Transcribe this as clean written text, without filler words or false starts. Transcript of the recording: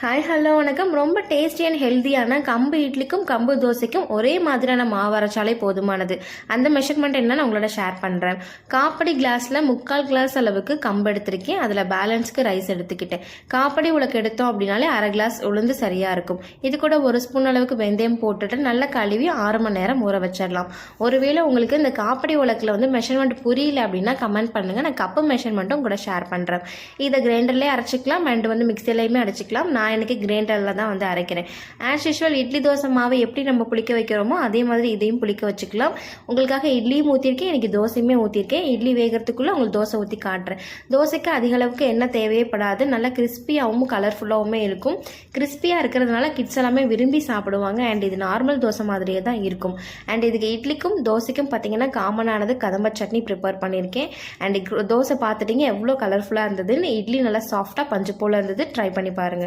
Hi hello வணக்கம். ரொம்ப tasty and ஹெல்த்தியான கம்பு இட்லிக்கும் கம்பு தோசைக்கும் ஒரே மாதிரியான மாவு அரைச்சாலே போதுமானது. அந்த மெஷர்மெண்ட் என்ன நான் உங்களோட ஷேர் பண்ணுறேன். காப்படி கிளாஸில் 3/4 கிளாஸ் அளவுக்கு கம்பு எடுத்திருக்கேன். அதில் பேலன்ஸ்க்கு ரைஸ் எடுத்துக்கிட்டேன். காப்படி உலக்கு எடுத்தோம் அப்படின்னாலே 1/2 கிளாஸ் உளுந்து சரியாக இருக்கும். இது கூட 1 ஸ்பூன் அளவுக்கு வெந்தயம் போட்டுட்டு நல்லா கழுவி 6 மணி நேரம் ஊற வச்சிடலாம். ஒருவேளை உங்களுக்கு இந்த காப்படி உலக்கில் மெஷர்மெண்ட் புரியல அப்படின்னா கமெண்ட் பண்ணுங்கள். நான் கப்பு மெஷர்மெண்ட்டும் கூட ஷேர் பண்ணுறேன். இதை கிரைண்டர்லேயே அரைச்சிக்கலாம் அண்ட் மிக்சிலையுமே அரைச்சிக்கலாம். நான் எனக்கு கிரைண்டரில் தான் அரைக்கிறேன். ஆஸ் யூஷுவல் இட்லி தோசை மாவை எப்படி நம்ம புளிக்க வைக்கிறோமோ அதே மாதிரி இதையும் புளிக்க வச்சுக்கலாம். உங்களுக்காக இட்லியும் ஊற்றிருக்கேன், எனக்கு தோசையுமே ஊற்றிருக்கேன். இட்லி வேகிறதுக்குள்ளே உங்களுக்கு தோசை ஊற்றி காட்டுறேன். தோசைக்கு அதிக அளவுக்கு எண்ணெய் தேவையப்படாது. நல்லா கிறிஸ்பியாகவும் கலர்ஃபுல்லாகவும் இருக்கும். கிறிஸ்பியாக இருக்கிறதுனால கிட்ஸ் எல்லாமே விரும்பி சாப்பிடுவாங்க. அண்ட் இது நார்மல் தோசை மாதிரியே தான் இருக்கும். அண்ட் இதுக்கு இட்லிக்கும் தோசைக்கும் பார்த்தீங்கன்னா காமனானது கதம்ப சட்னி ப்ரிப்பேர் பண்ணியிருக்கேன். அண்ட் தோசை பார்த்துட்டீங்க எவ்வளோ கலர்ஃபுல்லாக இருந்ததுன்னு. இட்லி நல்லா சாஃப்டாக பஞ்சு போல் இருந்தது. ட்ரை பண்ணி பாருங்கள்.